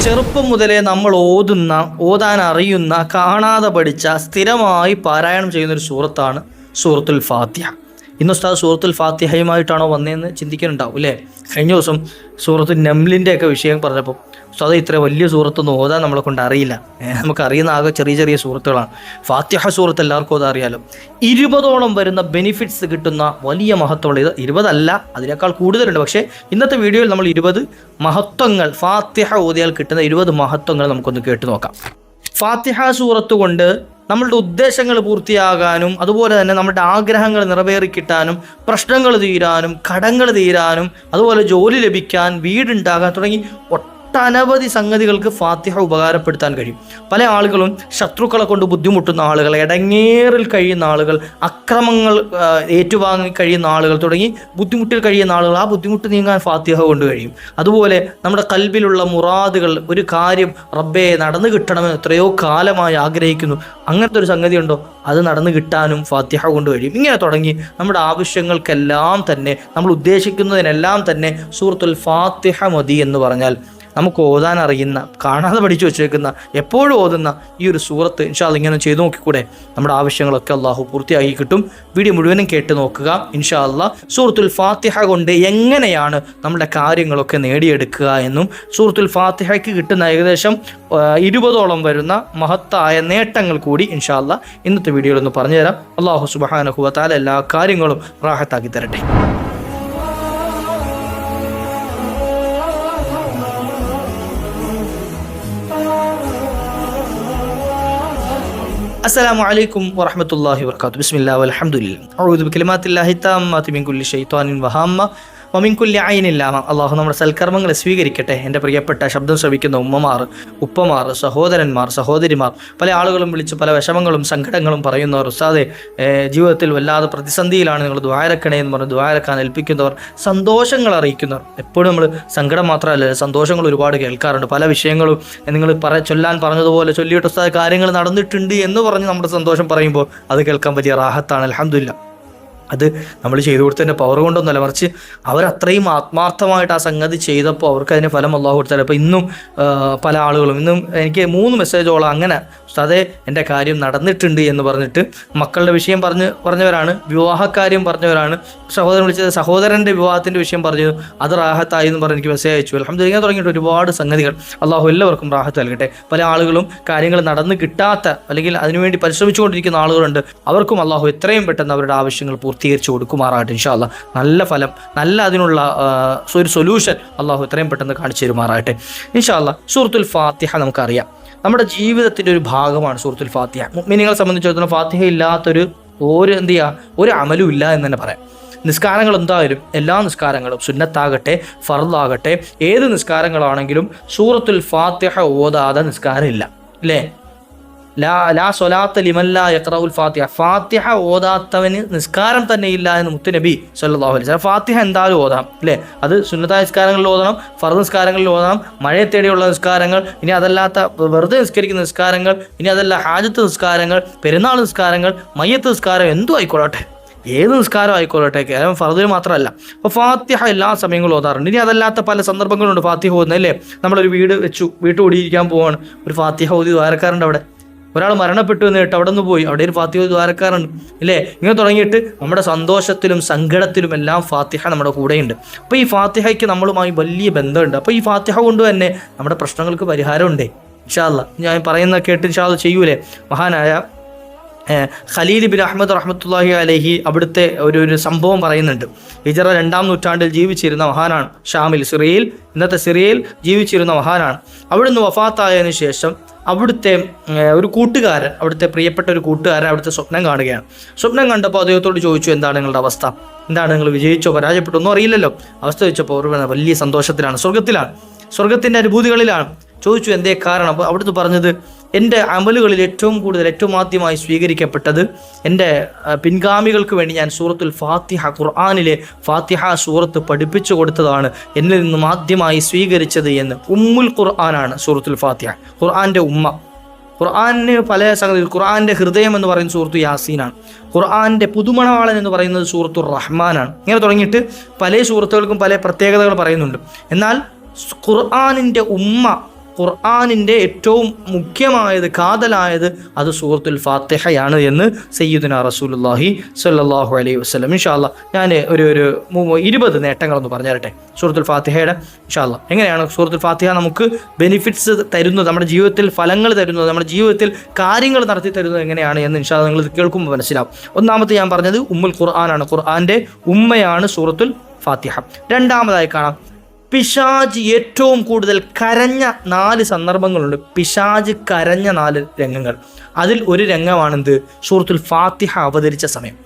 ചെറുപ്പം മുതലേ നമ്മൾ ഓതാൻ അറിയുന്ന, കാണാതെ പഠിച്ച, സ്ഥിരമായി പാരായണം ചെയ്യുന്നൊരു സൂറത്താണ് സൂറത്തുൽ ഫാത്തിഹ. ഇന്ന് ഉസ്താദ് സൂറത്തുൽ ഫാത്തിഹയുമായിട്ടാണോ വന്നതെന്ന് ചിന്തിക്കുന്നുണ്ടാവും അല്ലേ? കഴിഞ്ഞ ദിവസം സൂറത്തുൽ നംലിൻ്റെ ഒക്കെ വിഷയം പറഞ്ഞപ്പോൾ ഉസ്താദ് ഇത്ര വലിയ സൂറത്തൊന്നും ഓതാൻ നമ്മളെ കൊണ്ട് അറിയില്ല. നമുക്കറിയുന്ന ആകെ ചെറിയ ചെറിയ സൂറത്തുകളാണ്. ഫാത്തിഹ സൂറത്ത് എല്ലാവർക്കും അത് അറിയാലോ. 20ഓളം വരുന്ന ബെനിഫിറ്റ്സ് കിട്ടുന്ന വലിയ മഹത്വമുള്ള, ഇത് 20 അതിനേക്കാൾ കൂടുതലുണ്ട്. പക്ഷേ ഇന്നത്തെ വീഡിയോയിൽ നമ്മൾ 20 മഹത്വങ്ങൾ, ഫാത്തിഹ ഓതിയാൽ കിട്ടുന്ന 20 മഹത്വങ്ങൾ നമുക്കൊന്ന് കേട്ടു നോക്കാം. ഫാത്തിഹ സൂറത്ത് കൊണ്ട് നമ്മളുടെ ഉദ്ദേശങ്ങൾ പൂർത്തിയാകാനും അതുപോലെ തന്നെ നമ്മുടെ ആഗ്രഹങ്ങൾ നിറവേറിക്കിട്ടാനും പ്രശ്നങ്ങൾ തീരാനും കടങ്ങൾ തീരാനും അതുപോലെ ജോലി ലഭിക്കാൻ, വീടുണ്ടാകാൻ തുടങ്ങി ഒട്ടനവധി സംഗതികൾക്ക് ഫാത്തിഹ ഉപകാരപ്പെടുത്താൻ കഴിയും. പല ആളുകളും ശത്രുക്കളെ കൊണ്ട് ബുദ്ധിമുട്ടുന്ന ആളുകൾ, ഇടങ്ങേറിൽ കഴിയുന്ന ആളുകൾ, അക്രമങ്ങൾ ഏറ്റുവാങ്ങി കഴിയുന്ന ആളുകൾ തുടങ്ങി ബുദ്ധിമുട്ടിൽ കഴിയുന്ന ആളുകൾ, ആ ബുദ്ധിമുട്ട് നീങ്ങാൻ ഫാത്തിഹ കൊണ്ട് കഴിയും. അതുപോലെ നമ്മുടെ കൽബിലുള്ള മുറാദുകൾ, ഒരു കാര്യം റബ്ബേ നടന്നു കിട്ടണമെന്ന് എത്രയോ കാലമായി ആഗ്രഹിക്കുന്നു, അങ്ങനത്തെ ഒരു സംഗതി ഉണ്ടോ, അത് നടന്നു കിട്ടാനും ഫാത്തിഹ കൊണ്ട് കഴിയും. ഇങ്ങനെ തുടങ്ങി നമ്മുടെ ആവശ്യങ്ങൾക്കെല്ലാം തന്നെ, നമ്മൾ ഉദ്ദേശിക്കുന്നതിനെല്ലാം തന്നെ സൂറത്തുൽ ഫാത്തിഹ മതി എന്ന് പറഞ്ഞാൽ നമുക്ക് ഓതാൻ അറിയുന്ന, കാണാതെ പഠിച്ചു വെച്ചേക്കുന്ന, എപ്പോഴും ഓതുന്ന ഈ ഒരു സൂറത്ത് ഇൻഷാ അല്ലാഹ് ഇങ്ങനെ ചെയ്തു നോക്കിക്കൂടെ? നമ്മുടെ ആവശ്യങ്ങളൊക്കെ അള്ളാഹു പൂർത്തിയാക്കി കിട്ടും. വീഡിയോ മുഴുവനും കേട്ട് നോക്കുക. ഇൻഷാ അല്ലാഹ് സൂറത്തുൽ ഫാത്തിഹ കൊണ്ട് എങ്ങനെയാണ് നമ്മുടെ കാര്യങ്ങളൊക്കെ നേടിയെടുക്കുക എന്നും സൂറത്തുൽ ഫാത്തിഹയ്ക്ക് കിട്ടുന്ന ഏകദേശം 20ഓളം വരുന്ന മഹത്തായ നേട്ടങ്ങൾ കൂടി ഇൻഷാ അല്ലാഹ് ഇന്നത്തെ വീഡിയോയിൽ ഒന്ന് പറഞ്ഞുതരാം. അള്ളാഹു സുബ്ഹാനഹു വ തആല എല്ലാ കാര്യങ്ങളും റാഹത്താക്കി തരട്ടെ. السلام عليكم ورحمة الله وبركاته. بسم الله والحمد لله. أعوذ بكلمات الله التامات من كل شيطان وهامة ومن كل عين لامة. അള്ളാഹു നമ്മുടെ സൽക്കർമ്മങ്ങളെ സ്വീകരിക്കട്ടെ. എൻ്റെ പ്രിയപ്പെട്ട ശബ്ദം ശ്രവിക്കുന്ന ഉമ്മമാർ, ഉപ്പമാർ, സഹോദരന്മാർ, സഹോദരിമാർ, പല ആളുകളും വിളിച്ച് പല വിഷമങ്ങളും സങ്കടങ്ങളും പറയുന്നവർ, ഉസ്താദേ ജീവിതത്തിൽ വല്ലാതെ പ്രതിസന്ധിയിലാണ്, നിങ്ങൾ ദുആരക്കണേ എന്ന് പറഞ്ഞ് ദുആരക്കാൻ ഏൽപ്പിക്കുന്നവർ, സന്തോഷങ്ങൾ അറിയിക്കുന്നവർ, എപ്പോഴും നമ്മൾ സങ്കടം മാത്രമല്ല സന്തോഷങ്ങൾ ഒരുപാട് കേൾക്കാറുണ്ട്. പല വിഷയങ്ങളും നിങ്ങൾ ചൊല്ലാൻ പറഞ്ഞതുപോലെ ചൊല്ലിയിട്ട് ഉസ്താദ് കാര്യങ്ങൾ നടന്നിട്ടുണ്ട് എന്ന് പറഞ്ഞ് നമ്മുടെ സന്തോഷം പറയുമ്പോൾ അത് കേൾക്കാൻ പറ്റിയ റാഹത്താണ്. അൽഹംദുലില്ലാഹ്. അത് നമ്മൾ ചെയ്തു കൊടുത്തതിൻ്റെ പവർ കൊണ്ടൊന്നുമല്ല, മറിച്ച് അവരത്രയും ആത്മാർത്ഥമായിട്ട് ആ സംഗതി ചെയ്തപ്പോൾ അവർക്ക് അതിന് ഫലം അല്ലാഹു കൊടുത്തത്. അപ്പോൾ ഇന്നും പല ആളുകളും, ഇന്നും എനിക്ക് 3 മെസ്സേജോളം അങ്ങനെ ഉസ്താദേ എൻ്റെ കാര്യം നടന്നിട്ടുണ്ട് എന്ന് പറഞ്ഞിട്ട് മക്കളുടെ വിഷയം പറഞ്ഞവരാണ്, വിവാഹക്കാര്യം പറഞ്ഞവരാണ്, സഹോദരൻ വിളിച്ചത് സഹോദരൻ്റെ വിവാഹത്തിൻ്റെ വിഷയം പറഞ്ഞു, അത് റാഹത്തായി എന്ന് പറഞ്ഞ് എനിക്ക് മെസ്സേജ് അയച്ചു. അൽഹംദുലില്ലാഹ് തുടങ്ങിയിട്ട് ഒരുപാട് സംഗതികൾ. അള്ളാഹു എല്ലാവർക്കും റാഹത്ത് നൽകട്ടെ. പല ആളുകളും കാര്യങ്ങൾ നടന്ന് കിട്ടാത്ത അല്ലെങ്കിൽ അതിനുവേണ്ടി പരിശ്രമിച്ചുകൊണ്ടിരിക്കുന്ന ആളുകളുണ്ട്. അവർക്കും അള്ളാഹു എത്രയും പെട്ടെന്ന് അവരുടെ ആവശ്യങ്ങൾ പൂർത്തീകരിച്ച് കൊടുക്കുമാറാകട്ടെ. ഇൻഷാ അല്ലാഹ് നല്ല ഫലം, നല്ല അതിനുള്ള ഒരു സൊല്യൂഷൻ അള്ളാഹു എത്രയും പെട്ടെന്ന് കാണിച്ചു തരുമാറാകട്ടെ. ഇൻഷാ അല്ലാഹ് സൂറത്തുൽ ഫാത്തിഹ നമുക്കറിയാം, നമ്മുടെ ജീവിതത്തിൻ്റെ ഒരു ഭാഗമാണ് സൂറത്തുൽ ഫാത്തിഹ. മുഅ്മിനീങ്ങളെ സംബന്ധിച്ചിടത്തോളം ഫാത്തിഹ ഇല്ലാത്തൊരു ഒരു അമലും ഇല്ല എന്ന് തന്നെ പറയാം. നിസ്കാരങ്ങൾ എന്തായാലും, എല്ലാ നിസ്കാരങ്ങളും സുന്നത്താകട്ടെ ഫർളാകട്ടെ ഏത് നിസ്കാരങ്ങളാണെങ്കിലും സൂറത്തുൽ ഫാത്തിഹ ഓതാതെ നിസ്കാരമില്ല അല്ലേ? ലാ സ്വലാത്ത ലിമൻ ലാ യഖറഉൽ ഫാത്തിഹ. ഫാത്തിഹ ഓതാത്തവന് നിസ്കാരം തന്നെ ഇല്ല എന്ന് മുത്തുനബി സല്ലല്ലാഹു അലൈഹി വസല്ലം. ഫാത്തിഹ എന്തായാലും ഓതാം അല്ലേ? അത് സുന്നത്തായ നിസ്കാരങ്ങളിൽ ഓതണം, ഫർദ് നിസ്കാരങ്ങളിൽ ഓതണം, മഴയെ തേടിയുള്ള നിസ്കാരങ്ങൾ, ഇനി അതല്ലാത്ത വെറുതെ നിസ്കരിക്കുന്ന നിസ്കാരങ്ങൾ, ഇനി അതല്ല ഹാജത്ത് നിസ്കാരങ്ങൾ, പെരുന്നാൾ നിസ്കാരങ്ങൾ, മയ്യത്ത് നിസ്കാരം, എന്തും ആയിക്കോട്ടെ, ഏത് നിസ്കാരം ആയിക്കോട്ടെ, കേവലം ഫർദിന് മാത്രമല്ല. അപ്പോൾ ഫാത്തിഹ എല്ലാ സമയങ്ങളും ഓതാറുണ്ട്. ഇനി അതല്ലാത്ത പല സന്ദർഭങ്ങളുണ്ട് ഫാത്തിഹ ഓതുന്നത് അല്ലേ? നമ്മളൊരു വീട് വെച്ചു, വീട്ടുകൂടിയിരിക്കാൻ പോവാണ്, ഒരു ഫാത്തിഹ ഓതി ദ്വാരക്കാരുണ്ട്. അവിടെ ഒരാൾ മരണപ്പെട്ടു എന്ന് കേട്ട് അവിടെ നിന്ന് പോയി, അവിടെ ഒരു ഫാത്തിഹ ദ്വാരക്കാരുണ്ട് ഇല്ലേ? ഇങ്ങനെ തുടങ്ങിയിട്ട് നമ്മുടെ സന്തോഷത്തിലും സങ്കടത്തിലും എല്ലാം ഫാത്തിഹ നമ്മുടെ കൂടെയുണ്ട്. അപ്പോൾ ഈ ഫാത്തിഹയ്ക്ക് നമ്മളുമായി വലിയ ബന്ധമുണ്ട്. അപ്പോൾ ഈ ഫാത്തിഹ കൊണ്ട് തന്നെ നമ്മുടെ പ്രശ്നങ്ങൾക്ക് പരിഹാരമുണ്ട്. ഇൻഷാ അല്ലാഹ് ഞാൻ പറയുന്ന കേട്ട് ഇൻഷാ അല്ലാഹ് ചെയ്യൂലേ? മഹാനായ ഖലീൽ ബിൻ അഹ്മദ് റഹ്മത്തുള്ളാഹി അലൈഹി അവിടുത്തെ ഒരു സംഭവം പറയുന്നുണ്ട്. ഹിജറ 2-ാം നൂറ്റാണ്ടിൽ ജീവിച്ചിരുന്ന മഹാനാണ്. ഷാമിൽ, സിറിയയിൽ, ഇന്നത്തെ സിറിയയിൽ ജീവിച്ചിരുന്ന മഹാനാണ്. അവിടുന്ന് വഫാത്തായതിനു ശേഷം അവിടുത്തെ ഒരു കൂട്ടുകാരൻ, അവിടുത്തെ പ്രിയപ്പെട്ട ഒരു കൂട്ടുകാരൻ അവിടുത്തെ സ്വപ്നം കാണുകയാണ്. സ്വപ്നം കണ്ടപ്പോൾ അദ്ദേഹത്തോട് ചോദിച്ചു, എന്താണ് നിങ്ങളുടെ അവസ്ഥ, എന്താണ്, നിങ്ങൾ വിജയിച്ചോ പരാജയപ്പെട്ടോ ഒന്നും അറിയില്ലല്ലോ. അവസ്ഥ ചോദിച്ചപ്പോൾ അവർ വലിയ സന്തോഷത്തിലാണ്, സ്വർഗത്തിൻ്റെ അനുഭൂതികളിലാണ്. ചോദിച്ചു എന്തേ കാരണം? അപ്പോൾ അവിടുന്ന് പറഞ്ഞത്, എൻ്റെ അമലുകളിൽ ഏറ്റവും ആദ്യമായി സ്വീകരിക്കപ്പെട്ടത് എൻ്റെ പിൻഗാമികൾക്ക് വേണ്ടി ഞാൻ സൂറത്തുൽ ഫാത്തിഹ, ഖുർആനിലെ ഫാത്തിഹ സൂറത്ത് പഠിപ്പിച്ചു കൊടുത്തതാണ് എന്നിൽ നിന്നും ആദ്യമായി സ്വീകരിച്ചത് എന്ന്. ഉമ്മുൽ ഖുർആനാണ് സൂറത്തുൽ ഫാത്തിഹ, ഖുർആൻ്റെ ഉമ്മ. ഖുർആന് പല സംഗതി, ഖുർആൻ്റെ ഹൃദയം എന്ന് പറയുന്ന സൂറത്തു യാസീനാണ്, ഖുർആൻ്റെ പുതുമണവാളൻ എന്ന് പറയുന്നത് സൂറത്തുർ റഹ്മാനാണ്. ഇങ്ങനെ തുടങ്ങിയിട്ട് പല സൂറത്തുകൾക്കും പല പ്രത്യേകതകൾ പറയുന്നുണ്ട്. എന്നാൽ ഖുർആനിൻ്റെ ഉമ്മ ഖുർആനിൻ്റെ ഏറ്റവും മുഖ്യമായത്, കാതലായത് അത് സൂറത്തുൽ ഫാത്തിഹയാണ് എന്ന് സയ്യിദുനാ റസൂലുള്ളാഹി സ്വല്ലല്ലാഹു അലൈഹി വസല്ലം. ഇൻഷാ അല്ലാഹ് ഞാൻ ഒരു 20 നേട്ടങ്ങളൊന്ന് പറഞ്ഞു തരട്ടെ സൂറത്തുൽ ഫാത്തിഹയുടെ. ഇൻഷാ അല്ലാഹ് എങ്ങനെയാണ് സൂറത്തുൽ ഫാത്തിഹ നമുക്ക് ബെനിഫിറ്റ്സ് തരുന്നത്, നമ്മുടെ ജീവിതത്തിൽ ഫലങ്ങൾ തരുന്നത്, നമ്മുടെ ജീവിതത്തിൽ കാര്യങ്ങൾ നടത്തി തരുന്നത് എങ്ങനെയാണ് എന്ന് ഇൻഷാ അല്ലാഹ് നിങ്ങൾ കേൾക്കുമ്പോൾ മനസ്സിലാവും. ഒന്നാമത്തെ ഞാൻ പറഞ്ഞത് ഉമ്മുൽ ഖുർആനാണ്, ഖുർആന്റെ ഉമ്മയാണ് സൂറത്തുൽ ഫാത്തിഹ. രണ്ടാമതായി കാണാം പിശാജ് ഏറ്റവും കൂടുതൽ കരഞ്ഞ 4 സന്ദർഭങ്ങളുണ്ട്. പിശാജ് കരഞ്ഞ 4 രംഗങ്ങൾ. അതിൽ ഒരു രംഗമാണെന്ത്? സൂറത്തുൽ ഫാത്തിഹ അവതരിച്ച സമയം.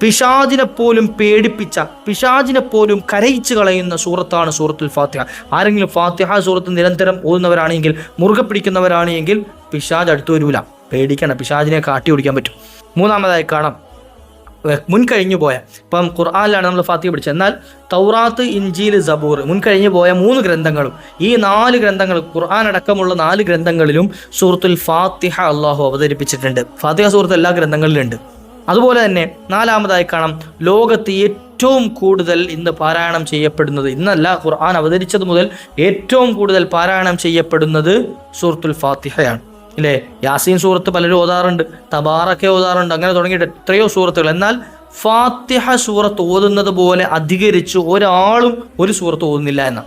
പിശാജിനെ പോലും പേടിപ്പിച്ച, പിശാജിനെ പോലും കരയിച്ച് കളയുന്ന സൂറത്താണ് സൂറത്തുൽ ഫാത്തിഹ. ആരെങ്കിലും ഫാത്തിഹ സൂറത്ത് നിരന്തരം ഓതുന്നവരാണെങ്കിൽ, മുറുകെ പിടിക്കുന്നവരാണെങ്കിൽ പിശാജ് അടുത്തു വരൂല. പേടിക്കണം, പിശാജിനെ കാട്ടി ഓടിക്കാൻ പറ്റും. മൂന്നാമതായി കാണാം മുൻകഴിഞ്ഞു പോയ, ഇപ്പം ഖുർആനിലാണ് നമ്മൾ ഫാത്തിഹ പഠിച്ചത്, എന്നാൽ തൗറാത്ത്, ഇഞ്ചീൽ, സബൂർ മുൻകഴിഞ്ഞു പോയ 3 ഗ്രന്ഥങ്ങളും, ഈ 4 ഗ്രന്ഥങ്ങൾ, ഖുർആൻ അടക്കമുള്ള 4 ഗ്രന്ഥങ്ങളിലും സൂറത്തുൽ ഫാത്തിഹ അള്ളാഹു അവതരിപ്പിച്ചിട്ടുണ്ട്. ഫാത്തിഹ സൂറത്ത് എല്ലാ ഗ്രന്ഥങ്ങളിലുണ്ട്. അതുപോലെ തന്നെ നാലാമതായി കാണാം ലോകത്ത് ഏറ്റവും കൂടുതൽ ഇന്ന് പാരായണം ചെയ്യപ്പെടുന്നത്, ഇന്നല്ല ഖുർആൻ അവതരിച്ചത് മുതൽ ഏറ്റവും കൂടുതൽ പാരായണം ചെയ്യപ്പെടുന്നത് സൂറത്തുൽ ഫാത്തിഹയാണ്. ഇല്ലേ? യാസീൻ സൂറത്ത് പലരും ഓതാറുണ്ട്, തബാറക്കെ ഓതാറുണ്ട്, അങ്ങനെ തുടങ്ങിയിട്ട് എത്രയോ സൂറത്തുകൾ. എന്നാൽ ഫാത്തിഹ സൂറത്ത് ഓതുന്നത് പോലെ അധികരിച്ച് ഒരാളും ഒരു സൂറത്ത് ഓതുന്നില്ല എന്ന.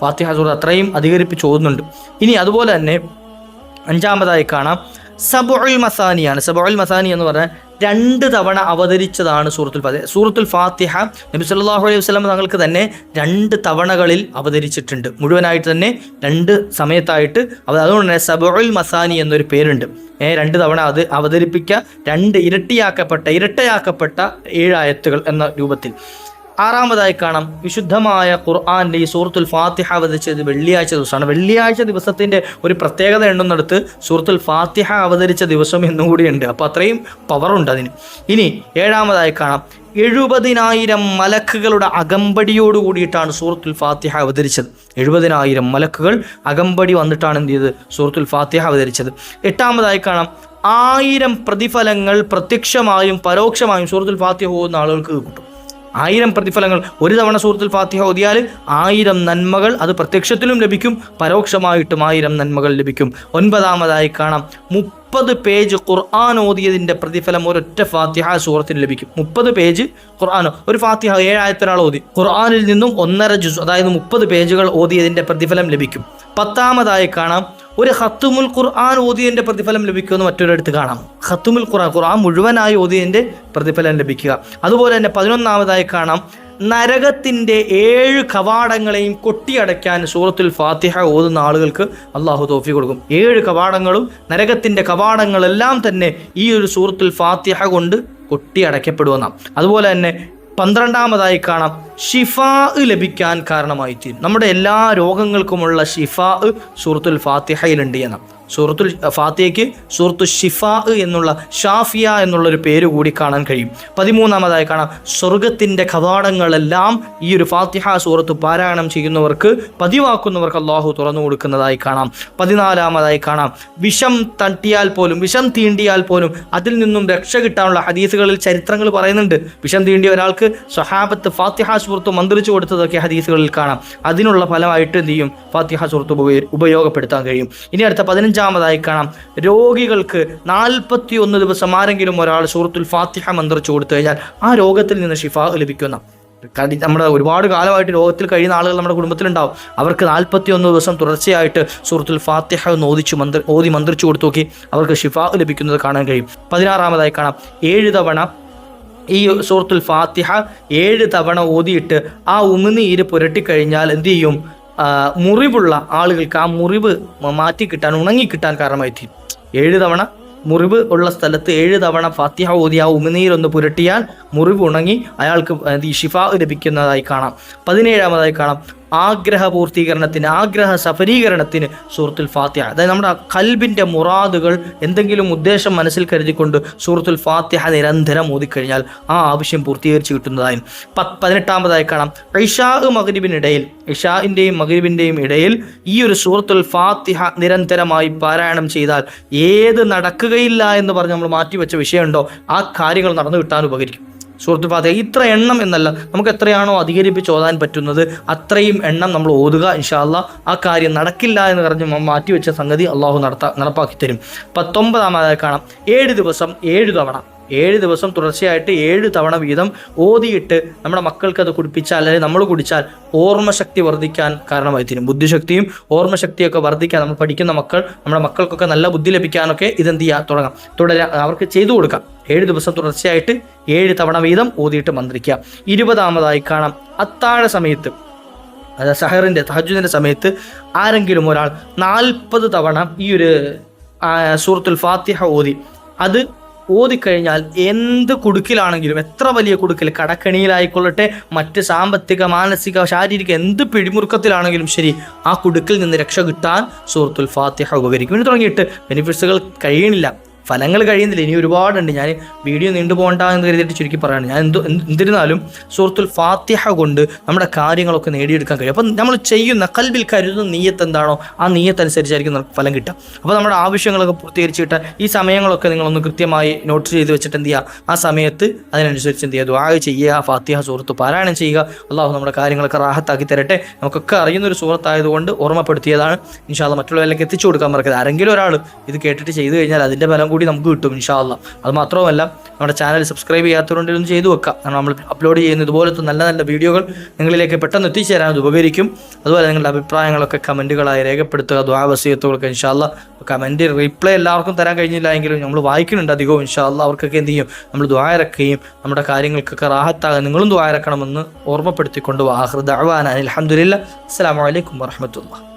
ഫാത്തിഹ സൂറത്ത് അത്രയും അധികരിപ്പിച്ച് ഓതുന്നുണ്ട്. ഇനി അതുപോലെ തന്നെ 5-മതായി കാണാം സബുൽ മസാനിയാണ്. സബുൽ മസാനി എന്ന് പറഞ്ഞാൽ 2 തവണ അവതരിച്ചതാണ് സൂറത്തുൽ ഫാത്തിഹ. സൂറത്തുൽ ഫാത്തിഹ നബി സല്ലല്ലാഹു അലൈഹി വസല്ലം തങ്ങൾക്ക് തന്നെ 2 തവണകളിൽ അവതരിച്ചിട്ടുണ്ട്, മുഴുവനായിട്ട് തന്നെ 2 സമയത്തായിട്ട്. അതുകൊണ്ട് തന്നെ സബുൽ മസാനി എന്നൊരു പേരുണ്ട്. 2 തവണ അത് അവതരിപ്പിക്കുക, 2 ഇരട്ടയാക്കപ്പെട്ട 7 ആയത്തുകൾ എന്ന രൂപത്തിൽ. 6-മതായി കാണാം വിശുദ്ധമായ ഖുർആനിലെ ഈ സൂറത്തുൽ ഫാത്തിഹ അവതരിച്ചത് വെള്ളിയാഴ്ച ദിവസമാണ്. വെള്ളിയാഴ്ച ദിവസത്തിൻ്റെ ഒരു പ്രത്യേകത ഉണ്ടെന്നെടുത്ത് സൂറത്തുൽ ഫാത്തിഹ അവതരിച്ച ദിവസം എന്നുകൂടിയുണ്ട്. അപ്പോൾ അത്രയും പവറുണ്ട് അതിന്. ഇനി 7-മതായി കാണാം 70,000 മലക്കുകളുടെ അകമ്പടിയോട് കൂടിയിട്ടാണ് സൂറത്തുൽ ഫാത്തിഹ അവതരിച്ചത്. 70,000 മലക്കുകൾ അകമ്പടി വന്നിട്ടാണ് എന്ത് ചെയ്തത്? സൂറത്തുൽ ഫാത്തിഹ അവതരിച്ചത്. 8-മതായി കാണാം 1000 പ്രതിഫലങ്ങൾ പ്രത്യക്ഷമായും പരോക്ഷമായും സൂറത്തുൽ ഫാത്തിഹ ഓതുന്ന ആളുകൾക്ക് കിട്ടും. 1000 പ്രതിഫലങ്ങൾ. ഒരു തവണ സൂറത്തുൽ ഫാത്തിഹ ഓതിയാൽ 1000 നന്മകൾ, അത് പ്രത്യക്ഷത്തിലും ലഭിക്കും, പരോക്ഷമായിട്ടും 1000 നന്മകൾ ലഭിക്കും. 9-മതായി കാണാം 30 പേജ് ഖുർആൻ ഓതിയതിൻ്റെ പ്രതിഫലം ഒരൊറ്റ ഫാത്തിഹ സൂറത്തിന് ലഭിക്കും. 30 പേജ് ഖുർആൻ, ഒരു ഫാത്തിഹ 7 ആയത്തൊരാൾ ഓതി, ഖുർആനിൽ നിന്നും 1.5 ജുസ്, അതായത് 30 പേജുകൾ ഓതിയതിൻ്റെ പ്രതിഫലം ലഭിക്കും. 10-മതായി കാണാം ഒരു ഖത്തുമുൽ ഖുർആൻ ഓതിയതിൻ്റെ പ്രതിഫലം ലഭിക്കുമെന്ന് മറ്റൊരിടത്ത് കാണാം. ഖത്തുമുൽ ഖുർആൻ മുഴുവനായി ഓതിയതിൻ്റെ പ്രതിഫലം ലഭിക്കുക. അതുപോലെ തന്നെ 11-മതായി കാണാം നരകത്തിൻ്റെ 7 കവാടങ്ങളെയും കൊട്ടിയടയ്ക്കാൻ സൂറത്തുൽ ഫാത്തിഹ ഓതുന്ന ആളുകൾക്ക് അള്ളാഹു തൗഫീഖ് കൊടുക്കും. 7 കവാടങ്ങളും, നരകത്തിൻ്റെ കവാടങ്ങളെല്ലാം തന്നെ ഈ ഒരു സൂറത്തുൽ ഫാത്തിഹ കൊണ്ട് കൊട്ടിയടയ്ക്കപ്പെടുമെന്നാണ്. അതുപോലെ തന്നെ 12-മതായി കാണാം ഷിഫാ ലഭിക്കാൻ കാരണമായി തീരും. നമ്മുടെ എല്ലാ രോഗങ്ങൾക്കുമുള്ള ഷിഫാ സൂറത്തുൽ ഫാത്തിഹയിലുണ്ട് എന്ന. സൂറത്തുൽ ഫാത്തിഹയ്ക്ക് സൂറത്തു ഷിഫാ എന്നുള്ള, ഷാഫിയ എന്നുള്ളൊരു പേര് കൂടി കാണാൻ കഴിയും. 13-മതായി കാണാം സ്വർഗത്തിൻ്റെ കവാടങ്ങളെല്ലാം ഈ ഒരു ഫാത്തിഹ സൂറത്ത് പാരായണം ചെയ്യുന്നവർക്ക്, പതിവാക്കുന്നവർക്ക് അള്ളാഹു തുറന്നു കൊടുക്കുന്നതായി കാണാം. 14-മതായി കാണാം വിഷം തട്ടിയാൽ പോലും, വിഷം തീണ്ടിയാൽ പോലും അതിൽ നിന്നും രക്ഷ കിട്ടാനുള്ള ഹദീസുകളിൽ ചരിത്രങ്ങൾ പറയുന്നുണ്ട്. വിഷം തീണ്ടിയ ഒരാൾക്ക് സ്വഹാബത്ത് ഫാത്തിഹ സൂറത്ത് മന്ത്രിച്ചു കൊടുത്തതൊക്കെ ഹദീസുകളിൽ കാണാം. അതിനുള്ള ഫലമായിട്ട് എന്ത് ചെയ്യും? ഫാത്തിഹ സൂറത്ത് ഉപയോഗപ്പെടുത്താൻ കഴിയും. ഇനി അടുത്ത 15-മതായി കാണാം രോഗികൾക്ക് 41 ദിവസം ആരെങ്കിലും ഒരാൾ സൂറത്തുൽ ഫാത്തിഹ മന്ത്രിച്ചു കൊടുത്തു കഴിഞ്ഞാൽ ആ രോഗത്തിൽ നിന്ന് ഷിഫാ ലഭിക്കുന്ന. നമ്മുടെ ഒരുപാട് കാലമായിട്ട് രോഗത്തിൽ കഴിയുന്ന ആളുകൾ നമ്മുടെ കുടുംബത്തിലുണ്ടാവും. അവർക്ക് 41 ദിവസം തുടർച്ചയായിട്ട് സൂറത്തുൽ ഫാത്തിഹ ഓതി മന്ത്രിച്ചു കൊടുത്തു നോക്കി അവർക്ക് ഷിഫാ ലഭിക്കുന്നത് കാണാൻ കഴിയും. 16-മതായി കാണാം 7 തവണ ഈ സൂറത്തുൽ ഫാത്തിഹ 7 തവണ ഓതിയിട്ട് ആ ഉമിനീര് പുരട്ടിക്കഴിഞ്ഞാൽ എന്ത് ചെയ്യും? മുറിവുള്ള ആളുകൾക്ക് ആ മുറിവ് മാറ്റിക്കിട്ടാൻ, ഉണങ്ങിക്കിട്ടാൻ കാരണമായി തീരും. 7 തവണ മുറിവ് ഉള്ള സ്ഥലത്ത് 7 തവണ ഫാത്തിഹ ഓതി ആ ഉമിനീരൊന്ന് പുരട്ടിയാൽ മുറിവ് ഉണങ്ങി അയാൾക്ക് ഈ ഷിഫാ ലഭിക്കുന്നതായി കാണാം. 17-മതായി കാണാം ആഗ്രഹ പൂർത്തീകരണത്തിന്, ആഗ്രഹ സഫലീകരണത്തിന് സൂറത്തുൽ ഫാത്തിഹ, അതായത് നമ്മുടെ ഖൽബിൻ്റെ മുറാദുകൾ, എന്തെങ്കിലും ഉദ്ദേശം മനസ്സിൽ കരുതിക്കൊണ്ട് സൂറത്തുൽ ഫാത്തിഹ നിരന്തരം ഓതിക്കഴിഞ്ഞാൽ ആ ആവശ്യം പൂർത്തീകരിച്ച് കിട്ടുന്നതായി. 18-മതായി കാണാം ഇഷാഇൻ്റെയും മഗ്രിബിൻ്റെയും ഇടയിൽ ഈ ഒരു സൂറത്തുൽ ഫാത്തിഹ നിരന്തരമായി പാരായണം ചെയ്താൽ ഏത് നടക്കുകയില്ല എന്ന് പറഞ്ഞ് നമ്മൾ മാറ്റിവെച്ച വിഷയമുണ്ടോ ആ കാര്യങ്ങൾ നടന്നു കിട്ടാൻ ഉപകരിക്കും. സൂറത്തുൽ ഫാത്തിഹ. ഇത്ര എണ്ണം എന്നല്ല, നമുക്ക് എത്രയാണോ അധികരിപ്പിച്ച് ഓതാൻ പറ്റുന്നത് അത്രയും എണ്ണം നമ്മൾ ഓതുക. ഇൻഷാ അല്ലാഹ് ആ കാര്യം നടക്കില്ല എന്ന് പറഞ്ഞ് മാറ്റിവെച്ച സംഗതി അള്ളാഹു നടപ്പാക്കി തരും. 19-ാമതായി കാണാം 7 ദിവസം 7 ദിവസം തുടർച്ചയായിട്ട് 7 തവണ വീതം ഓതിയിട്ട് നമ്മുടെ മക്കൾക്ക് അത് കുടിപ്പിച്ചാൽ, അല്ലെങ്കിൽ നമ്മൾ കുടിച്ചാൽ ഓർമ്മശക്തി വർദ്ധിക്കാൻ കാരണമായി തീരും. ബുദ്ധിശക്തിയും ഓർമ്മശക്തിയൊക്കെ വർദ്ധിക്കാൻ, നമ്മൾ പഠിക്കുന്ന മക്കൾ, നമ്മുടെ മക്കൾക്കൊക്കെ നല്ല ബുദ്ധി ലഭിക്കാനൊക്കെ ഇതെന്ത് ചെയ്യാൻ തുടരാം, അവർക്ക് ചെയ്തു കൊടുക്കാം. 7 ദിവസം തുടർച്ചയായിട്ട് 7 തവണ വീതം ഓതിയിട്ട് മന്ത്രിക്കുക. 20-ാമതായി കാണാം അത്താഴ സമയത്ത്, അതായത് സഹറിൻ്റെ തഹജ്ജുദിൻ്റെ സമയത്ത് ആരെങ്കിലും ഒരാൾ 40 തവണ ഈ ഒരു സൂറത്തുൽ ഫാത്തിഹ അത് ഓതിക്കഴിഞ്ഞാൽ എന്ത് കുടുക്കിലാണെങ്കിലും, എത്ര വലിയ കുടുക്കിൽ, കടക്കണിയിലായിക്കൊള്ളട്ടെ, മറ്റ് സാമ്പത്തിക, മാനസിക, ശാരീരിക എന്ത് പിടിമുറുക്കത്തിലാണെങ്കിലും ശരി, ആ കുടുക്കിൽ നിന്ന് രക്ഷ കിട്ടാൻ സൂറത്തുൽ ഫാത്തിഹ ഉപകരിക്കും. ഇനി തുടങ്ങിയിട്ട് ബെനിഫിറ്റ്സുകൾ കഴിയണില്ല, ഫലങ്ങൾ കഴിയുന്നില്ല, ഇനി ഒരുപാടുണ്ട്. ഞാൻ വീഡിയോ നീണ്ടുപോകണ്ട എന്ന് കരുതിയിട്ട് ചുരുക്കി പറയുകയാണ്. ഞാൻ എന്തിരുന്നാലും സൂറത്തുൽ ഫാത്തിഹ കൊണ്ട് നമ്മുടെ കാര്യങ്ങളൊക്കെ നേടിയെടുക്കാൻ കഴിയും. അപ്പം നമ്മൾ ചെയ്യുന്ന കൽബിൽ കരുതുന്ന നീയത്ത് എന്താണോ ആ നീയത്ത് അനുസരിച്ചായിരിക്കും നമുക്ക് ഫലം കിട്ടുക. അപ്പോൾ നമ്മുടെ ആവശ്യങ്ങളൊക്കെ പൂർത്തീകരിച്ചിട്ട് ഈ സമയങ്ങളൊക്കെ നിങ്ങളൊന്ന് കൃത്യമായി നോട്ട് ചെയ്ത് വെച്ചിട്ട് എന്ത് ചെയ്യുക, ആ സമയത്ത് അതിനനുസരിച്ച് എന്ത് ചെയ്യുക, ദുആ ചെയ്യുക, ഫാത്തിഹ സൂറത്ത് പാരായണം ചെയ്യുക. അള്ളാഹു നമ്മുടെ കാര്യങ്ങളൊക്കെ റാഹത്താക്കി തരട്ടെ. നമുക്കൊക്കെ അറിയുന്നൊരു സൂറത്തായതുകൊണ്ട് ഓർമ്മപ്പെടുത്തിയതാണ്. ഇൻഷാ അല്ലാഹ് മറ്റുള്ളവരിലേക്ക് എത്തിച്ചു കൊടുക്കാൻ മറക്കരുത്. ആരെങ്കിലും ഒരാൾ ഇത് കേട്ടിട്ട് ചെയ്തു കഴിഞ്ഞാൽ അതിൻ്റെ ഫലം കൂടി നമുക്ക് കിട്ടും ഇൻഷാ അല്ലാഹ്. അത് മാത്രമല്ല നമ്മുടെ ചാനൽ സബ്സ്ക്രൈബ് ചെയ്യാത്തതുകൊണ്ട് ഇതൊന്നും ചെയ്തു വെക്കാം. കാരണം നമ്മൾ അപ്ലോഡ് ചെയ്യുന്ന ഇതുപോലത്തെ നല്ല നല്ല വീഡിയോകൾ നിങ്ങളിലേക്ക് പെട്ടെന്ന് എത്തിച്ചേരാൻ അത് ഉപകരിക്കും. അതുപോലെ നിങ്ങളുടെ അഭിപ്രായങ്ങളൊക്കെ കമൻറ്റുകളായി രേഖപ്പെടുത്തുക. ദുആ വസിയത്തുകളൊക്കെ ഇൻഷാ അല്ലാഹ് കമൻറ്റ് റിപ്ലൈ എല്ലാവർക്കും തരാൻ കഴിഞ്ഞില്ല എങ്കിലും നമ്മൾ വായിക്കുന്നുണ്ട് അധികവും. ഇൻഷാ അല്ലാഹ് അവർക്കൊക്കെ എന്ത് ചെയ്യും, നമ്മൾ ദുആ ഇറക്കുകയും നമ്മുടെ കാര്യങ്ങൾക്കൊക്കെ റാഹത്താകാൻ നിങ്ങളും ദുആ ഇറക്കണമെന്ന് ഓർമ്മപ്പെടുത്തിക്കൊണ്ട് ആഖിറു ദഅ്വാനാ അൽഹംദുലില്ലാഹ്. അസ്സലാമു അലൈക്കും വറഹ്മത്തുള്ളാഹി.